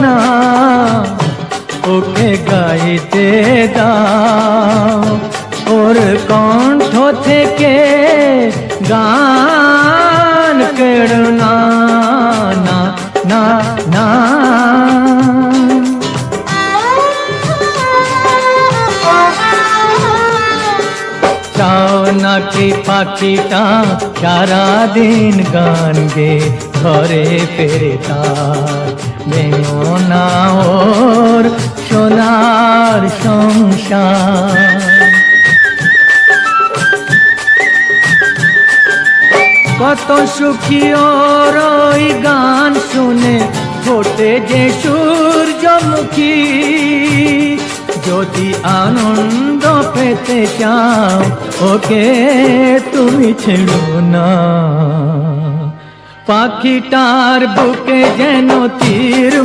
না ওকে গাইতে দাও, ওর কণ্ঠ থেকে গান কেড়ো না, না না না। চাও নাকি পাখিটা সারাদিন গান গে ঘরে ফেরে তার, ভেঙো না ওর সোনার সংসার। কত সুখী ওর ওই গান শুনে ফোটে যে সূর্যমুখী, যদি আনন্দ পেতে চাও ওকে তুমি ছেড়ো না। পাখিটার বুকে যেন তীর